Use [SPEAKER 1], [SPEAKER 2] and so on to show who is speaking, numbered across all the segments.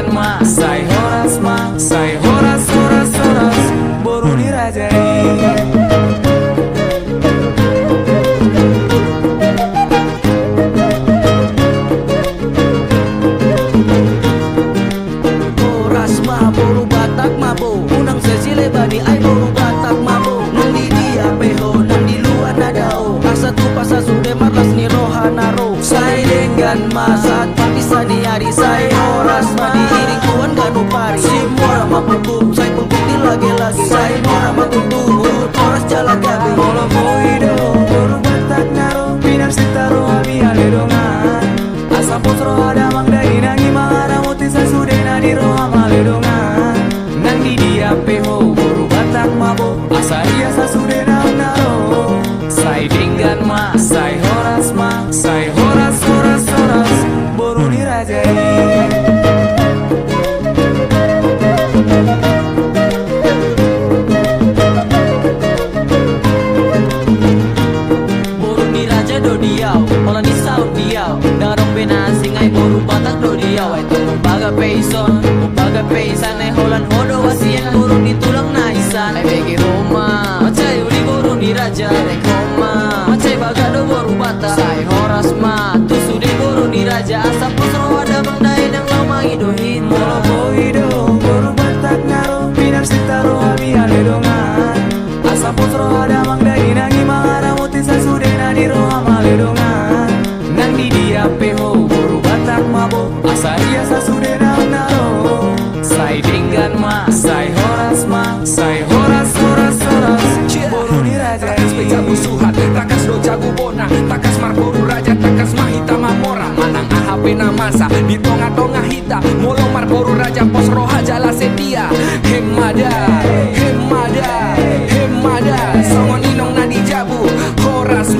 [SPEAKER 1] dengan ma sai horas horas boru dirajai.
[SPEAKER 2] Horas ma boru Batak mabo unang sesile bani ai boru Batak mabo nang di dia peho nang di luar nadao asa tu pasa sude marlas ni rohanaro sai dengan ma saat papisa ni hari sai horas ma diiring tuan ganu pari simora ma pelbuk sai pelbuk di lagi-lagi sai mora ma tuntut horas jalan gabi
[SPEAKER 1] Molo boido boru Batak naro pinar sitaro abi aledongan asa potro ada mangdai nangi mangara muti sasudena di roha maledongan nang di dia peho boru Batak mabo asa ia sasudena naro sai dengan ma sai horas horas boru dirajai.
[SPEAKER 2] do diau, ola ni saut diau, darong pena singai boru Batak do diau, itu baga peison, baga peisan ai holan hodo wasien boru ni tulang naisan, ai begi Roma, macai uli boru ni raja, ai koma, macai baga do boru Batak, sai horas ma, tu sudi boru ni raja, asap posro ada mangdai nang lama idohin,
[SPEAKER 1] Molo boido boru Batak naro pinar sitaro abi aledongan, asap posro ada mangdai nangi mangara muti sasudena di roha maledongan nang di dia peho boru Batak mabo asa ia sasudena naro sai dengan ma sai horas boru dirajai.
[SPEAKER 3] Takas pejabu suhat, takas do jago bona, takas mar boru raja, takas mahita mamora, manang AHP namasa di tonga-tonga hita, molo mar boru raja pos roha jala setia, hemada, songon inong na di jabu, horas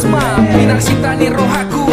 [SPEAKER 3] ma, pinar sita ni rohaku.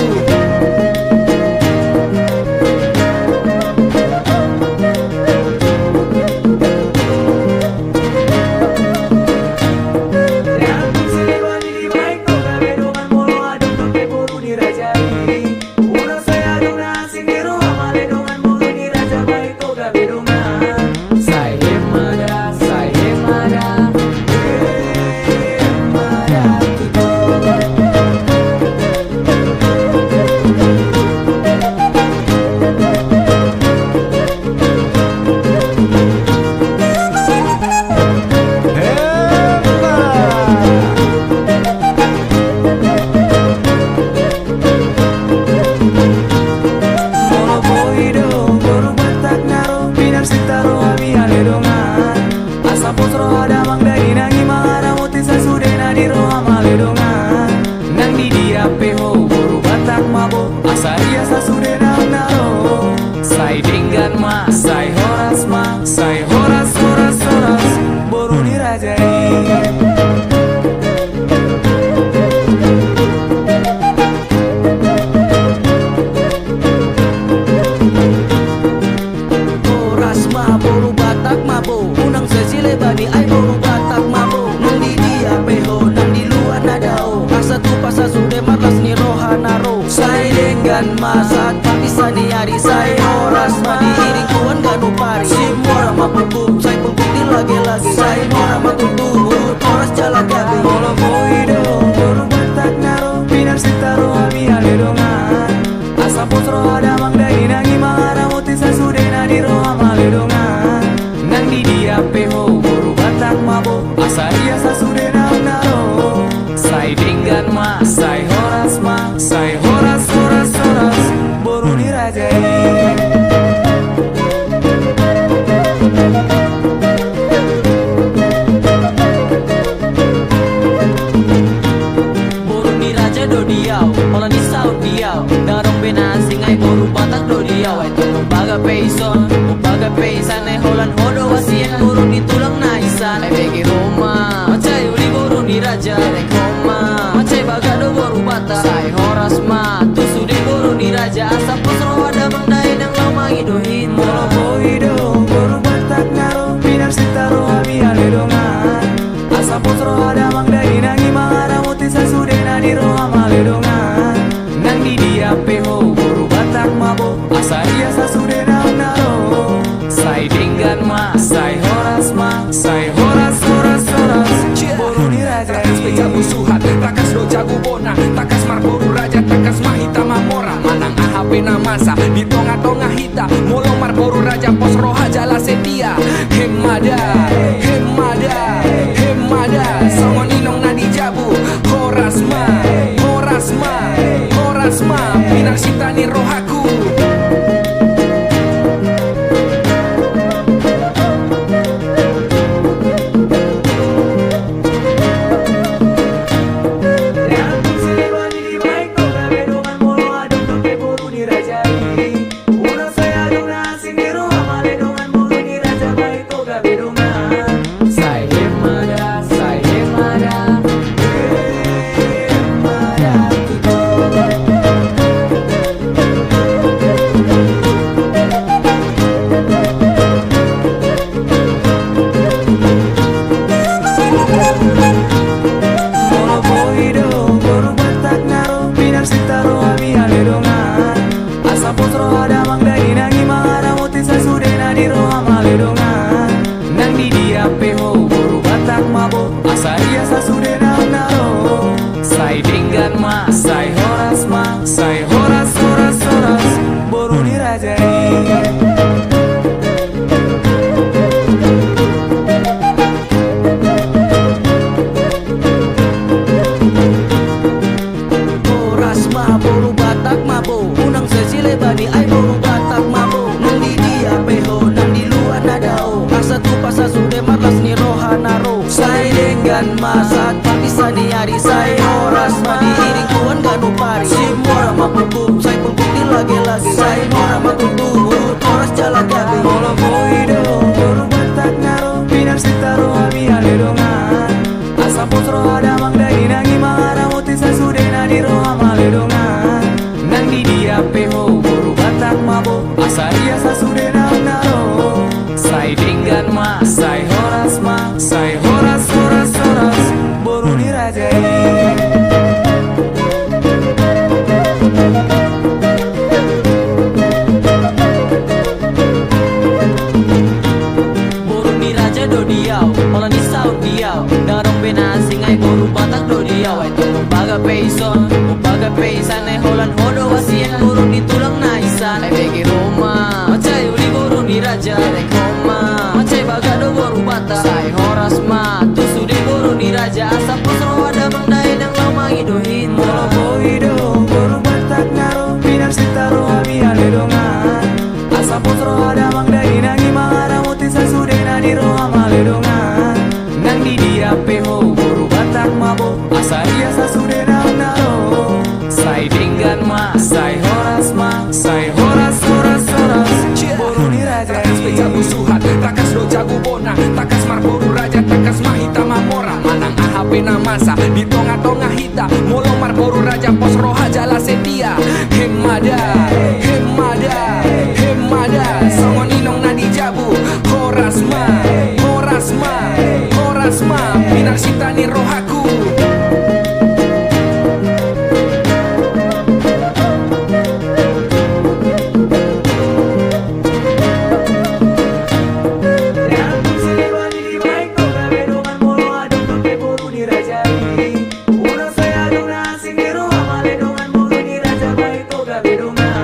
[SPEAKER 1] Nang di dia peho boru Batak mabo asa ia sasudena naro sai dengan ma sai horas boru dirajai.
[SPEAKER 2] horas ma boru Batak mabo unang sesile bani ai boru Batak mabo nang di dia peho nang di luar nadao asa tu pasa sude marlas ni rohanaro sai dengan ma saat papisa ni hari sai horas ma diiring tuan ganu pari simora ma pelbuk sai pelbuk di lagi-lagi sai mora ma tuntut horas jalan gabi
[SPEAKER 1] Molo boido boru Batak naro pinar sitaro abi aledongan asa potro ada mangdai nangi mangara muti sasudena di roha maledongan nang di dia peho boru Batak mabo asa ia sasudena naro sai dengan ma sai horas boru dirajai.
[SPEAKER 2] boru ni raja do diau, ola ni saut diau, darong pena singai boru Batak do diau, itu baga peison, baga peisan ai holan hodo wasien boru ni tulang naisan, ai begi Roma, macai uli boru ni raja, ai koma, macai baga do boru Batak, sai horas ma, tu sudi boru ni raja, asap posro ada mangdai nang lama idohin,
[SPEAKER 1] Molo boido boru Batak naro pinar sitaro abi aledongan asa potro ada mangdai nangi mangara muti sasudena di roha maledongan nang di dia peho boru Batak mabo asa iya sa sudena naro. Sai denggan ma, sai horas ma, sai horas horas horas. Boru ni raja
[SPEAKER 3] Takas beja musuhan, takas do jago bona, takas marboru raja, takas mahita mamora. Manang AHP na masa, di tonga-tonga hita, molo marboru raja, pos roha jala setia. Hemada, hemada, hemada, sangon inong na di jabu. Horas ma, horas ma, horas ma, pinarsita ni rohaku.
[SPEAKER 1] Sai denggan ma, sai horas ma, sai horas horas horas. Boru ni rajai.
[SPEAKER 2] Horas ma, boru Batak mabo, unang sesile bani ay boru Batak mabo. Nang di dia peho, nang di luar nadao, asa tu pasa sude marlas ni roha naro. Sai denggan ma, saat pagi saniari, sai horas ma, diiring tuan ganu pari. Si mora ma pelbuk, sai pelbuk di lagi-lagi, sai mora ma tutu, urut horas jalan gabi.
[SPEAKER 1] Molo boido, boru Batak naro, pinar sitaro abi aledongan. Asa potro ada mangdai nangi mangara muti sa sudena di roha maledongan. Nang di dia peho, boru Batak mabo, asa iya sa sudena naro. Sai denggan ma, sai horas ma, sai horas horas horas. Boru ni rajai.
[SPEAKER 2] Boru ni raja do diau, holan di saut diau, darong penasing ay boru Batak do diau. Ay tunggu baga peison, baga peisan ay holan hodo wasien boru ni tulang na isan. Ay begi Roma, macay uli boru ni raja, ay koma, macay baga do boru Batak. Sai horas ma, tusu di boru ni raja, asa posro ada mangdai nang lamangi dohin.
[SPEAKER 1] Molo boido, boru Batak naro, pinar sitaro abi aledongan. Asa potro ada mangdai nangi mangara muti sa sudena di roha maledongan. Nang di dia peho, boru Batak mabo, asa iya sa sudena naro. Sai denggan ma, sai horas ma, sai horas horas horas. Boru ni rajai.
[SPEAKER 3] Takas beja musuhan, takas do jago bona, takas marboru raja, takas mahita mamora. Manang AHP na masa, di tonga-tonga hita, molo marboru raja, pos roha jala setia. Hemada, hemada, hemada, sangon inong na di jabu. Horas ma, horas ma, horas ma, pinarsita ni rohaku.
[SPEAKER 1] Uno saya dona singero amale dongan boru ni raja baik toga bedongan.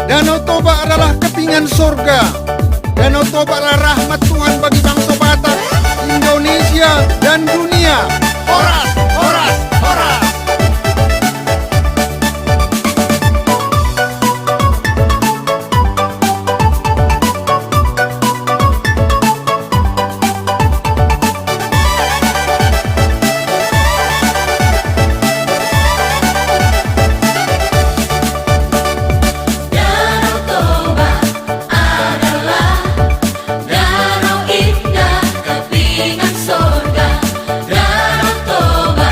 [SPEAKER 4] Danau Toba adalah kepingan surga. Danau Toba adalah rahmat Tuhan bagi bangsa Batak, Indonesia, dan dunia. Horas, horas, horas.
[SPEAKER 5] Danau indah kepingan surga, Danau Toba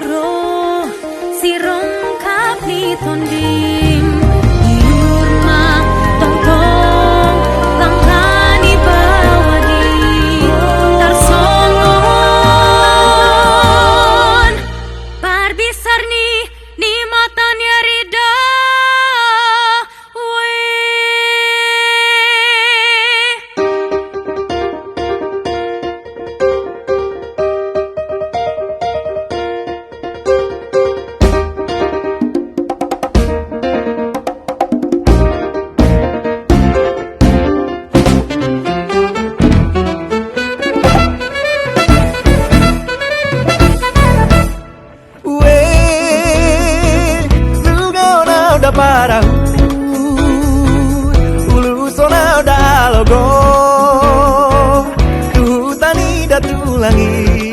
[SPEAKER 5] loro sirong kapli tondim diurma tongtong langkani bawadi tarsongon parbisarni ni matanya rida
[SPEAKER 6] para ulu sona udah logo tani datu langi